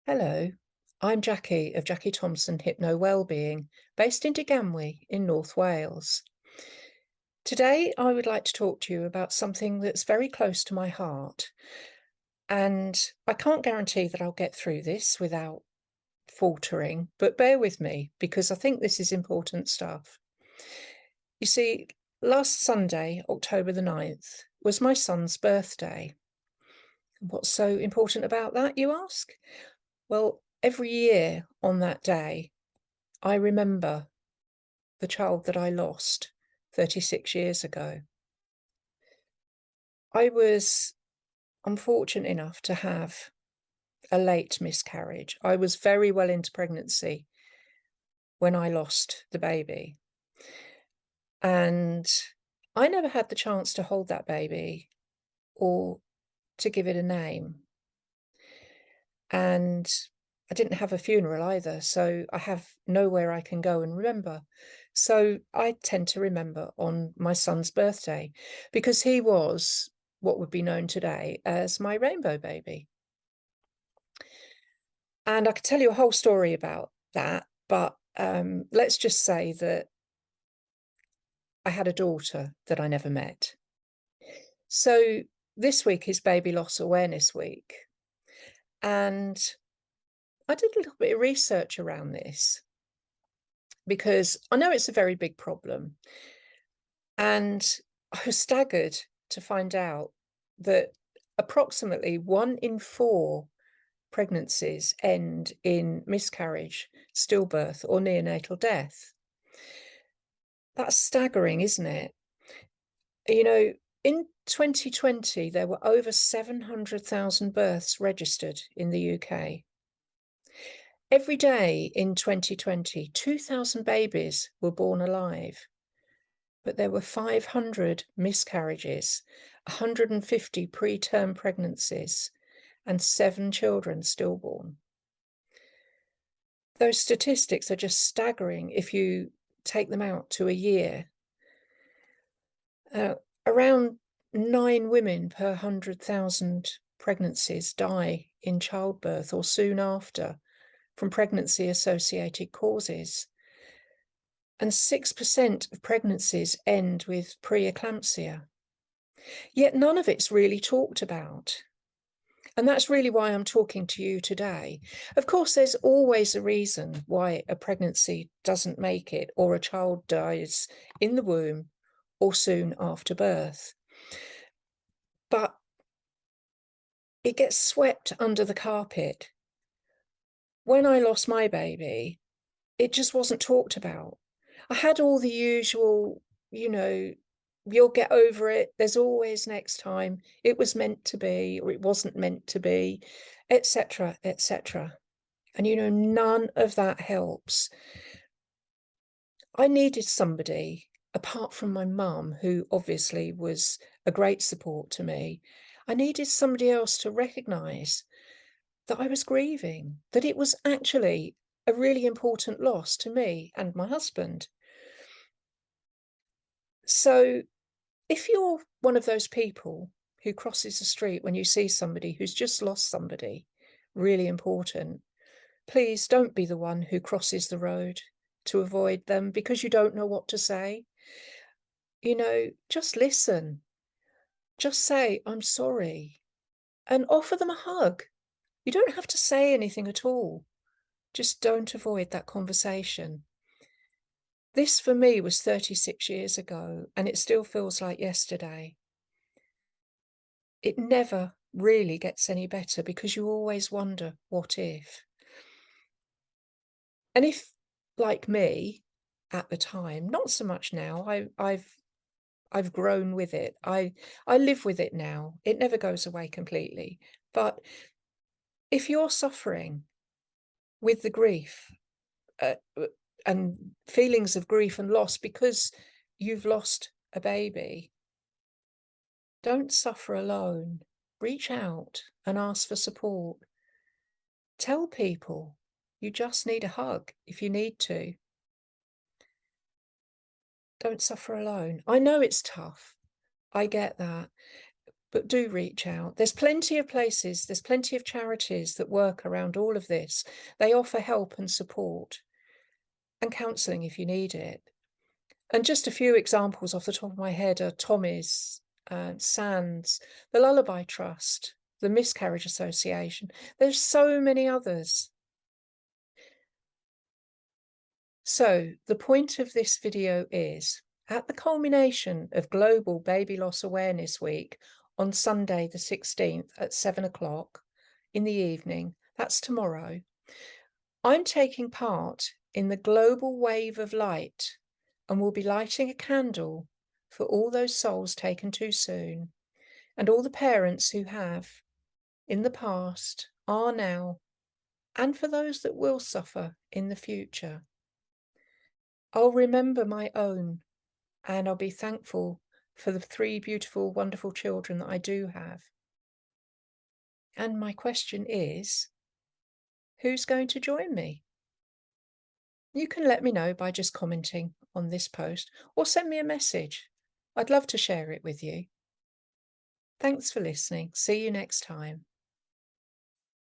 Hello, I'm Jackie of Jackie Thomson HypnoWellbeing, based in Deganwy in North Wales. Today, I would like to talk to you about something that's very close to my heart, and I can't guarantee that I'll get through this without faltering, but bear with me because I think this is important stuff. You see, last Sunday, October the 9th, was my son's birthday. What's so important about that, you ask? Well, every year on that day, I remember the child that I lost 36 years ago. I was unfortunate enough to have a late miscarriage. I was very well into pregnancy when I lost the baby. And I never had the chance to hold that baby or to give it a name. And I didn't have a funeral either, so I have nowhere I can go and remember. So I tend to remember on my son's birthday because he was what would be known today as my rainbow baby. And I could tell you a whole story about that, but let's just say that I had a daughter that I never met. So this week is Baby Loss Awareness Week, and I did a little bit of research around this because I know it's a very big problem. And I was staggered to find out that approximately 1 in 4 pregnancies end in miscarriage, stillbirth, or neonatal death. That's staggering, isn't it? You know, in 2020, there were over 700,000 births registered in the UK. Every day in 2020, 2,000 babies were born alive, but there were 500 miscarriages, 150 preterm pregnancies, and 7 children stillborn. Those statistics are just staggering if you take them out to a year. Around 9 women per 100,000 pregnancies die in childbirth or soon after from pregnancy-associated causes. And 6% of pregnancies end with preeclampsia. Yet none of it's really talked about. And that's really why I'm talking to you today. Of course, there's always a reason why a pregnancy doesn't make it or a child dies in the womb or soon after birth. But it gets swept under the carpet. When I lost my baby, it just wasn't talked about. I had all the usual, you'll get over it. There's always next time. It was meant to be, or it wasn't meant to be, etc., etc. And, none of that helps. I needed somebody, apart from my mum, who obviously was a great support to me. I needed somebody else to recognise that I was grieving, that it was actually a really important loss to me and my husband. So if you're one of those people who crosses the street when you see somebody who's just lost somebody really important, please don't be the one who crosses the road to avoid them because you don't know what to say. Just listen. Just say, I'm sorry, and offer them a hug. You don't have to say anything at all. Just don't avoid that conversation. This for me was 36 years ago, and it still feels like yesterday. It never really gets any better because you always wonder, what if? And if, like me, at the time, not so much now, I've grown with it. I live with it now. It never goes away completely. But if you're suffering with the grief and feelings of grief and loss because you've lost a baby, don't suffer alone. Reach out and ask for support. Tell people you just need a hug if you need to. Don't suffer alone. I know it's tough. I get that. But do reach out. There's plenty of places, there's plenty of charities that work around all of this. They offer help and support and counselling if you need it. And just a few examples off the top of my head are Tommy's, SANDS, the Lullaby Trust, the Miscarriage Association. There's so many others. So the point of this video is, at the culmination of Global Baby Loss Awareness Week on Sunday the 16th at 7 o'clock in the evening, that's tomorrow, I'm taking part in the global wave of light and will be lighting a candle for all those souls taken too soon and all the parents who have, in the past, are now, and for those that will suffer in the future. I'll remember my own, and I'll be thankful for the 3 beautiful, wonderful children that I do have. And my question is, who's going to join me? You can let me know by just commenting on this post or send me a message. I'd love to share it with you. Thanks for listening. See you next time.